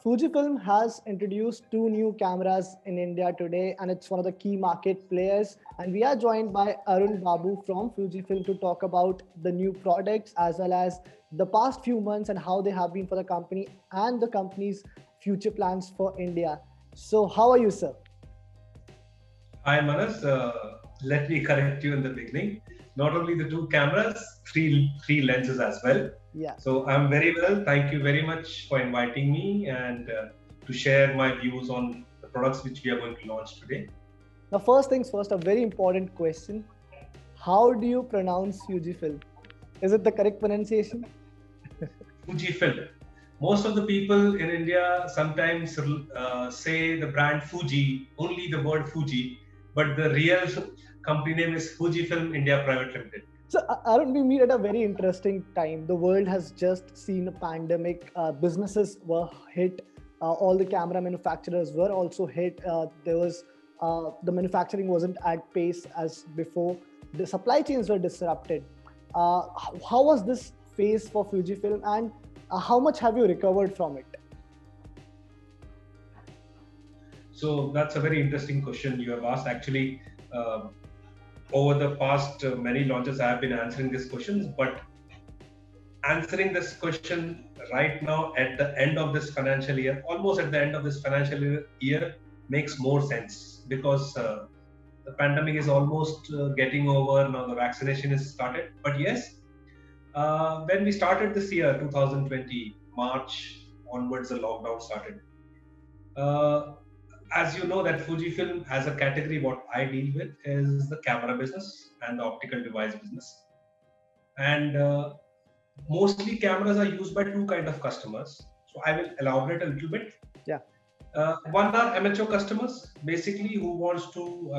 Fujifilm has introduced two new cameras in India today, and it's one of the key market players. And we are joined by Arun Babu from Fujifilm to talk about the new products as well as the past few months and how they have been for the company and the company's future plans for India. So, how are you, sir? Hi Manas, let me correct you in the beginning. Not only the two cameras, three lenses as well. Yeah. So I'm very well. Thank you very much for inviting me and to share my views on the products which we are going to launch today. Now, first things first, a very important question. How do you pronounce Fujifilm? Is it the correct pronunciation? Fujifilm. Most of the people in India sometimes say the brand Fuji, only the word Fuji, but the real company name is Fujifilm India Private Limited. So, Arun, we meet at a very interesting time. The world has just seen a pandemic. Businesses were hit. All the camera manufacturers were also hit. There was the manufacturing wasn't at pace as before. The supply chains were disrupted. How was this phase for Fujifilm, and how much have you recovered from it? So that's a very interesting question you have asked. Actually, over the past many launches, I have been answering these questions, but answering this question right now at the end of this financial year, almost at the end of this financial year, makes more sense because the pandemic is almost getting over. Now the vaccination is started. But yes, when we started this year, 2020, March onwards, the lockdown started. As you know that Fujifilm as a category, what I deal with is the camera business and the optical device business. And mostly cameras are used by two kind of customers. So I will elaborate a little bit. Yeah. One are amateur customers, basically who wants to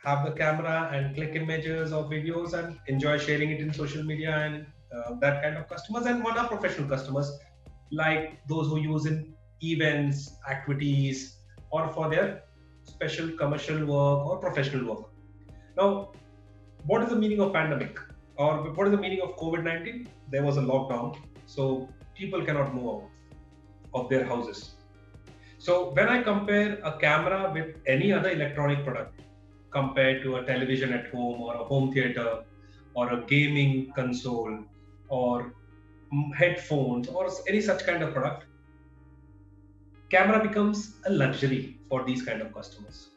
have the camera and click images or videos and enjoy sharing it in social media and that kind of customers. And one are professional customers, like those who use in events, activities, or for their special commercial work or professional work. Now, what is the meaning of pandemic? Or what is the meaning of COVID-19? There was a lockdown, so people cannot move out of their houses. So when I compare a camera with any other electronic product, compared to a television at home or a home theater or a gaming console or headphones or any such kind of product, camera becomes a luxury for these kind of customers.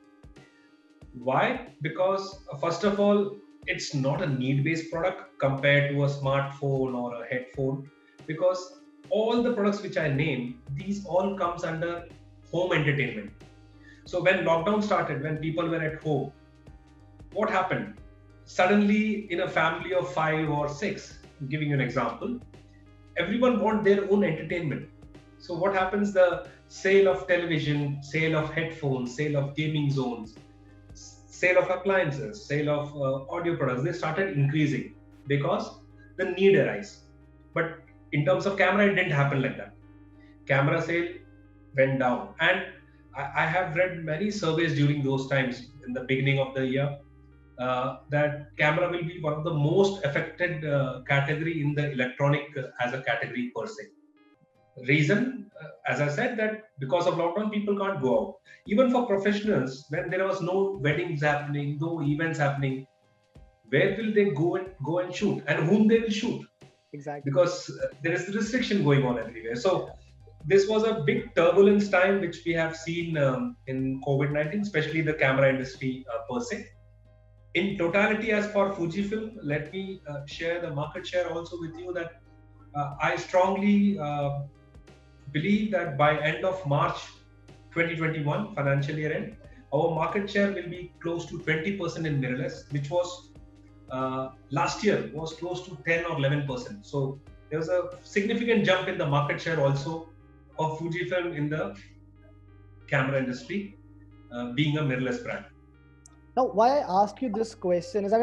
Why? Because first of all, it's not a need-based product compared to a smartphone or a headphone, because all the products which I named, these all comes under home entertainment. So when lockdown started, when people were at home, what happened? Suddenly, in a family of 5 or 6, giving you an example, everyone want their own entertainment. So what happens? The sale of television, sale of headphones, sale of gaming zones, sale of appliances, sale of audio products, they started increasing because the need arise. But in terms of camera, it didn't happen like that. Camera sale went down. And I have read many surveys during those times in the beginning of the year that camera will be one of the most affected category in the electronic as a category per se. Reason, as I said, that because of lockdown, people can't go out. Even for professionals, when there was no weddings happening, no events happening, where will they go and shoot, and whom they will shoot? Exactly. Because there is restriction going on everywhere. So this was a big turbulence time which we have seen in COVID-19, especially the camera industry per se. In totality, as for Fujifilm, let me share the market share also with you that I strongly believe that by end of March 2021 financial year end, our market share will be close to 20% in mirrorless, which was last year was close to 10 or 11%. So there was a significant jump in the market share also of Fujifilm in the camera industry, being a mirrorless brand. Now, why I ask you this question is, and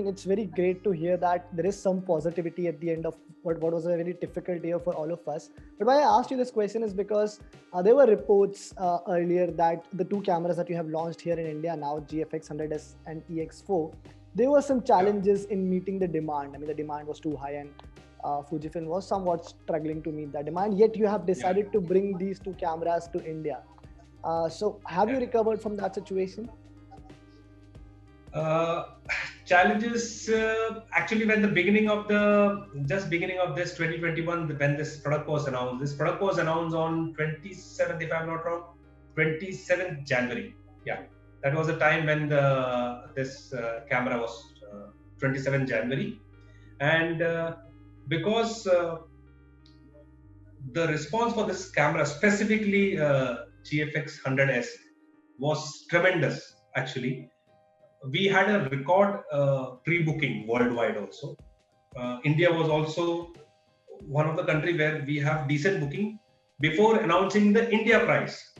it's very great to hear that there is some positivity at the end of what was a very difficult year for all of us. But why I asked you this question is because there were reports earlier that the two cameras that you have launched here in India now, GFX 100S and EX4, there were some challenges in meeting the demand. I mean, the demand was too high, and Fujifilm was somewhat struggling to meet that demand. Yet you have decided to bring these two cameras to India. So have you recovered from that situation? Uh, Challenges, actually, when the beginning of this 2021, when this product was announced. This product was announced on 27th, if I'm not wrong, 27th January. Yeah, that was the time when this camera was 27th January, and because the response for this camera, specifically GFX 100S, was tremendous. Actually, we had a record pre-booking worldwide also. India was also one of the country where we have decent booking before announcing the India price.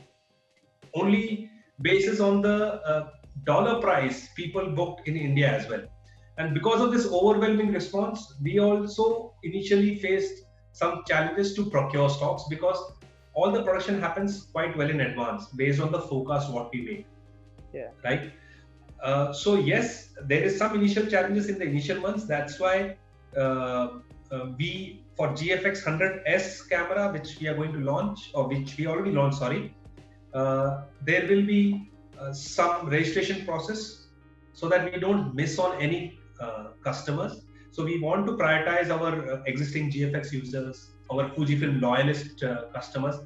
Only basis on the dollar price, people booked in India as well. And because of this overwhelming response, we also initially faced some challenges to procure stocks, because all the production happens quite well in advance based on the forecast what we make. Yeah. Right. So yes, there is some initial challenges in the initial months. That's why we, for GFX 100S camera, which we are going to launch, or which we already launched, sorry, there will be some registration process so that we don't miss on any customers. So we want to prioritize our existing GFX users, our Fujifilm loyalist customers,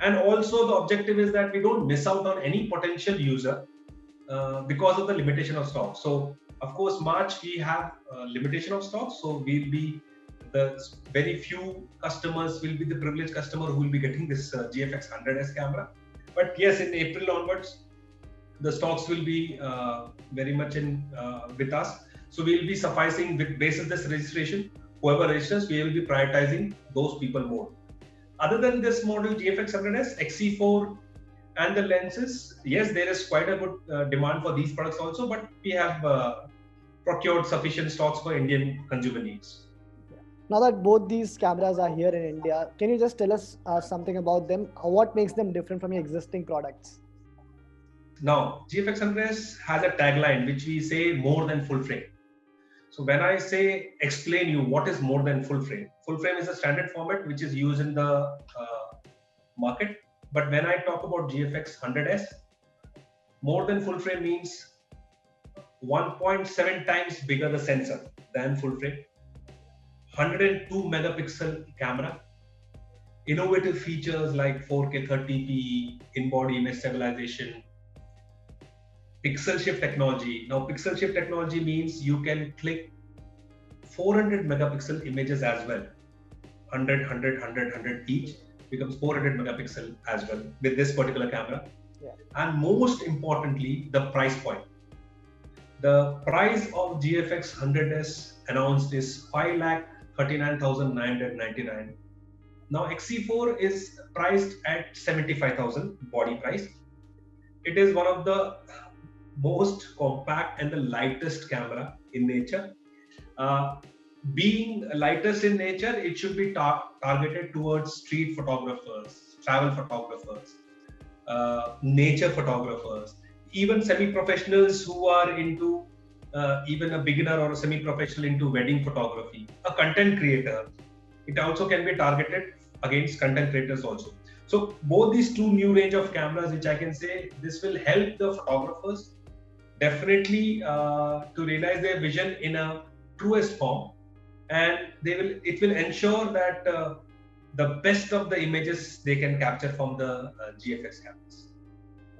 and also the objective is that we don't miss out on any potential user because of the limitation of stock. So of course, March we have limitation of stock, so we'll be the very few customers will be the privileged customer who will be getting this GFX 100S camera. But yes, in April onwards, the stocks will be very much in with us. So we'll be sufficing with basis this registration. Whoever registers, we will be prioritizing those people more. Other than this model GFX 100S, XE4 and the lenses, yes, there is quite a good demand for these products also, but we have procured sufficient stocks for Indian consumer needs. Now that both these cameras are here in India, can you just tell us something about them? What makes them different from your existing products? Now, GFX 100S has a tagline which we say more than full frame. So when I say explain you what is more than full frame is a standard format which is used in the market. But when I talk about GFX 100S, more than full frame means 1.7 times bigger the sensor than full frame, 102 megapixel camera, innovative features like 4K 30p, in-body image stabilization, pixel shift technology. Now, pixel shift technology means you can click 400 megapixel images as well. 100, 100, 100, 100 each becomes 400 megapixel as well with this particular camera. Yeah. And most importantly, the price point. The price of GFX 100S announced is 5,39,999. Now, XE4 is priced at 75,000 body price. It is one of the most compact and the lightest camera in nature. Being lightest in nature, it should be targeted towards street photographers, travel photographers, nature photographers, even semi-professionals who are into even a beginner or a semi-professional into wedding photography, a content creator. It also can be targeted against content creators also. So both these two new range of cameras, which I can say, this will help the photographers definitely to realize their vision in a truest form, and it will ensure that the best of the images they can capture from the GFX cameras.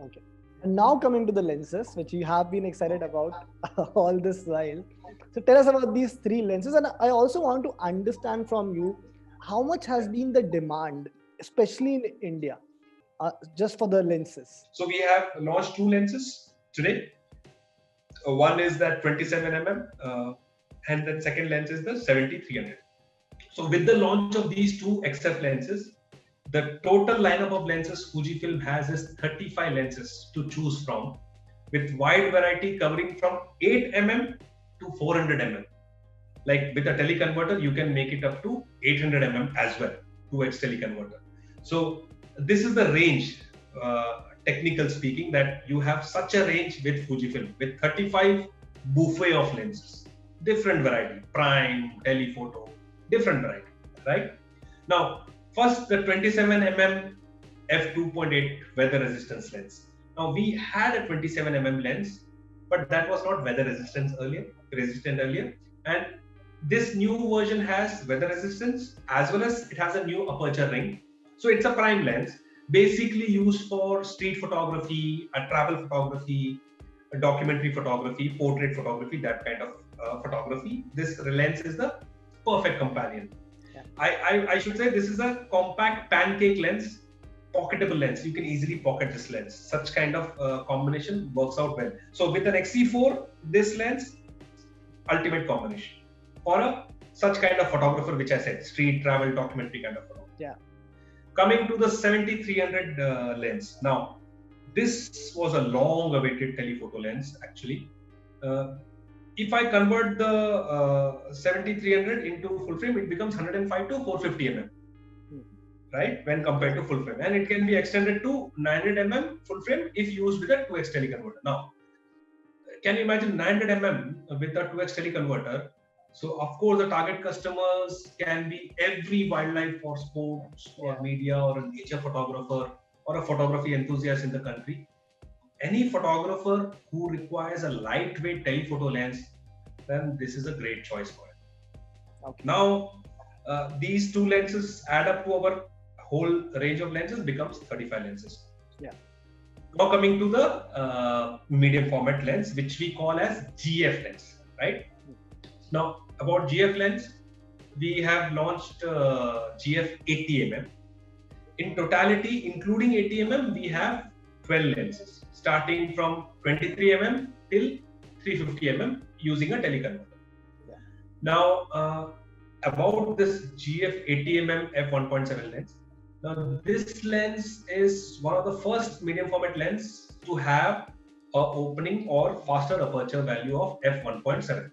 Okay. And now coming to the lenses, which you have been excited about all this while. So tell us about these three lenses. And I also want to understand from you, how much has been the demand, especially in India, just for the lenses? So we have launched two lenses today. One is that 27mm, and the second lens is the 70-300. So with the launch of these two XF lenses, the total lineup of lenses Fujifilm has is 35 lenses to choose from, with wide variety covering from 8mm to 400mm. Like with a teleconverter, you can make it up to 800mm as well, 2x teleconverter. So this is the range, technical speaking, that you have such a range with Fujifilm, with 35 buffet of lenses, different variety, prime, telephoto, different variety, right? Now, first the 27mm f2.8 weather resistance lens. Now we had a 27mm lens, but that was not weather resistant earlier, and this new version has weather resistance as well as it has a new aperture ring. So it's a prime lens, basically used for street photography, travel photography, documentary photography, portrait photography, that kind of photography. This lens is the perfect companion. Yeah. I should say this is a compact pancake lens, pocketable lens. You can easily pocket this lens. Such kind of combination works out well. So with an XE4, this lens, ultimate combination for a such kind of photographer, which I said, street travel documentary kind of photographer. Yeah. Coming to the 7300 lens. Now, this was a long-awaited telephoto lens actually. If I convert the 7300 into full frame, it becomes 105 to 450 mm, right? When compared to full frame, and it can be extended to 900 mm full frame if used with a 2x teleconverter. Now, can you imagine 900 mm with a 2x teleconverter? So of course, the target customers can be every wildlife or sports or media or a nature photographer or a photography enthusiast in the country. Any photographer who requires a lightweight telephoto lens, then this is a great choice for it. Okay. Now, these two lenses add up to our whole range of lenses, becomes 35 lenses. Yeah. Now coming to the medium format lens, which we call as GF lens, right? Now about GF lens, we have launched GF 80mm. In totality, including 80mm, we have 12 lenses, starting from 23mm till 350mm using a teleconverter. Yeah. Now, about this GF 80mm f1.7 lens. Now, this lens is one of the first medium format lens to have a opening or faster aperture value of f1.7.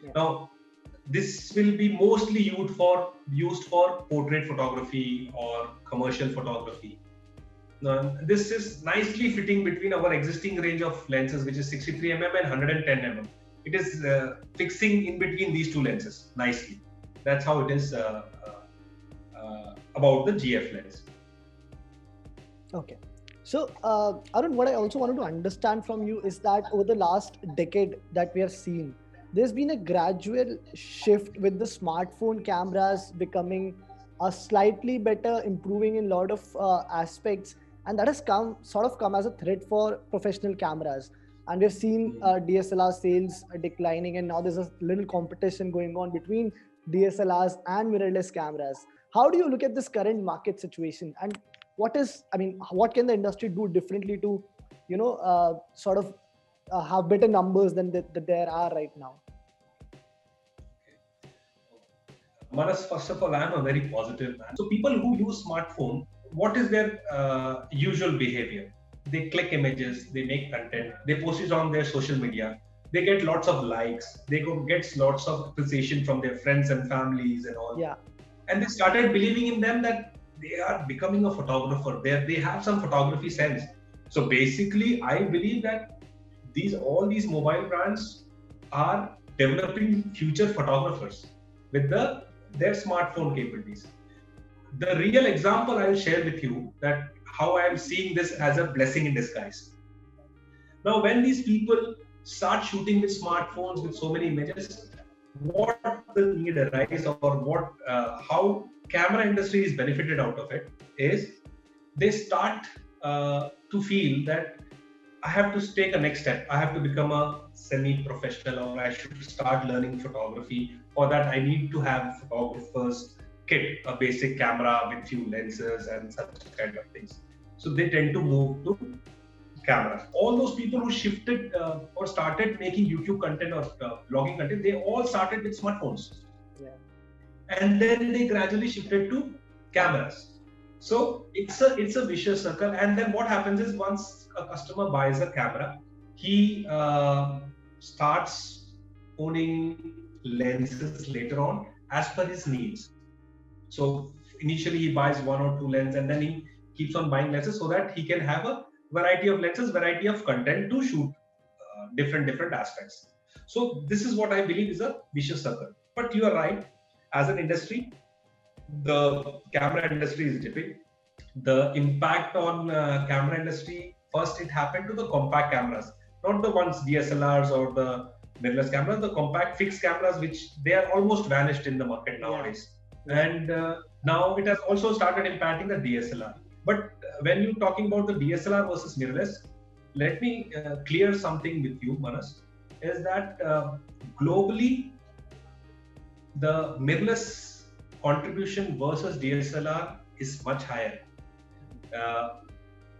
Yeah. Now, this will be mostly used for portrait photography or commercial photography. Now, this is nicely fitting between our existing range of lenses, which is 63mm and 110mm. It is fixing in between these two lenses nicely. That's how it is about the GF lens. Okay. So, Arun, what I also wanted to understand from you is that over the last decade that we have seen, there's been a gradual shift with the smartphone cameras becoming a slightly better, improving in a lot of aspects, and that has come as a threat for professional cameras. And we've seen DSLR sales declining, and now there's a little competition going on between DSLRs and mirrorless cameras. How do you look at this current market situation, and what can the industry do differently to, have better numbers than that there are right now? Manas, first of all, I'm a very positive man. So people who use smartphone, what is their usual behavior? They click images, they make content, they post it on their social media, they get lots of likes, they get lots of appreciation from their friends and families and all. Yeah. And they started believing in them that they are becoming a photographer. They have some photography sense. So basically, I believe that all these mobile brands are developing future photographers with their smartphone capabilities. The real example I will share with you that how I am seeing this as a blessing in disguise. Now, when these people start shooting with smartphones with so many images, what the need arises or how camera industry is benefited out of it is they start to feel that I have to take a next step. I have to become a semi-professional, or I should start learning photography. For that, I need to have photographer's kit, a basic camera with few lenses and such kind of things. So they tend to move to cameras. All those people who shifted or started making YouTube content or blogging content, they all started with smartphones. Yeah. And then they gradually shifted to cameras. So it's a vicious circle. And then what happens is once a customer buys a camera, he starts owning lenses later on as per his needs. So initially he buys one or two lenses, and then he keeps on buying lenses so that he can have a variety of lenses, variety of content to shoot different aspects. So this is what I believe is a vicious circle. But you are right. as an industry, the camera industry is dipping. The impact on camera industry, first it happened to the compact cameras, not the ones DSLRs or the mirrorless cameras, the compact fixed cameras, which they are almost vanished in the market nowadays. Yeah. And now it has also started impacting the DSLR. But when you're talking about the DSLR versus mirrorless, let me clear something with you, Manas, is that globally, the mirrorless contribution versus DSLR is much higher.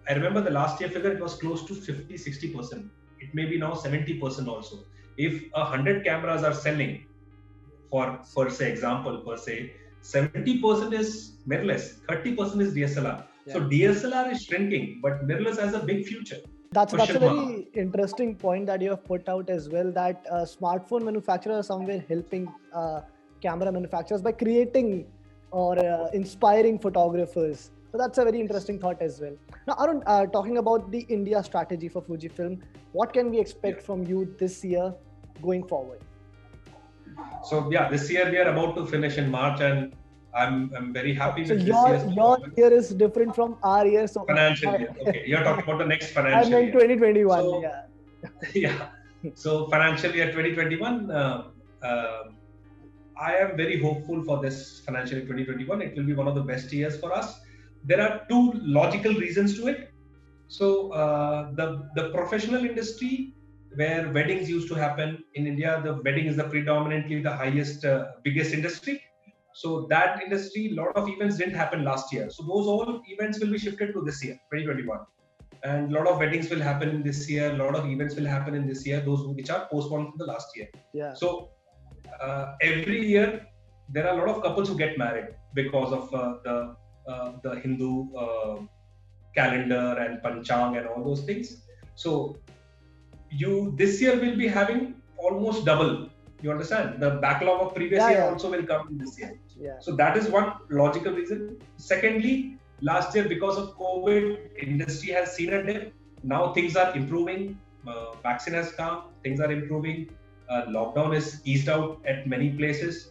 I remember the last year figure, it was close to 50-60%. It may be now 70% also. If 100 cameras are selling, for say example, 70% is mirrorless, 30% is DSLR. Yeah. So DSLR is shrinking, but mirrorless has a big future. That's a very interesting point that you have put out as well, that smartphone manufacturers are somewhere helping camera manufacturers by creating or inspiring photographers. So that's a very interesting thought as well. Now, Arun, talking about the India strategy for Fujifilm, what can we expect from you this year going forward? So yeah, this year we are about to finish in March, and I'm very happy with this year. Your year is different from our year. So financial year. Okay, you're talking about the next financial year. I meant 2021. So, yeah. Yeah. So financial year 2021. I am very hopeful for this financial year 2021. It will be one of the best years for us. There are two logical reasons to it. So the professional industry, where weddings used to happen in India, the wedding is predominantly the highest, biggest industry. So that industry, a lot of events didn't happen last year. So those all events will be shifted to this year, 2021. And a lot of weddings will happen in this year. A lot of events will happen in this year, those which are postponed from the last year. Yeah. So every year, there are a lot of couples who get married because of the Hindu calendar and Panchang and all those things. So this year will be having almost double. You understand? The backlog of previous year also will come in this year. Yeah. So that is one logical reason. Secondly, last year because of COVID, industry has seen a dip. Now things are improving. Vaccine has come. Things are improving. Lockdown is eased out at many places,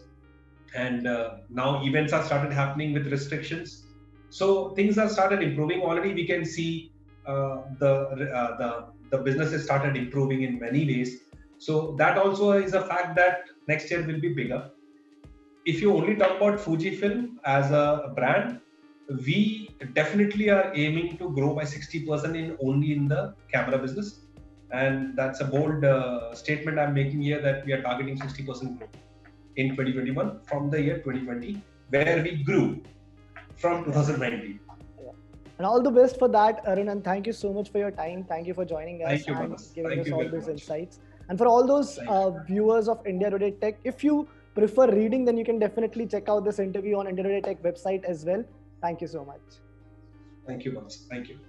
and now events are started happening with restrictions. So things have started improving. Already we can see the businesses started improving in many ways. So that also is a fact that next year will be bigger. If you only talk about Fujifilm as a brand, we definitely are aiming to grow by 60% only in the camera business. And that's a bold statement I'm making here, that we are targeting 60% growth in 2021 from the year 2020, where we grew from 2019. And all the best for that, Arun, and thank you so much for your time. Thank you for joining us and giving us all those insights. And for all those viewers of India Today Tech, if you prefer reading, then you can definitely check out this interview on India Today Tech website as well. Thank you so much. Thank you, Manas. Thank you.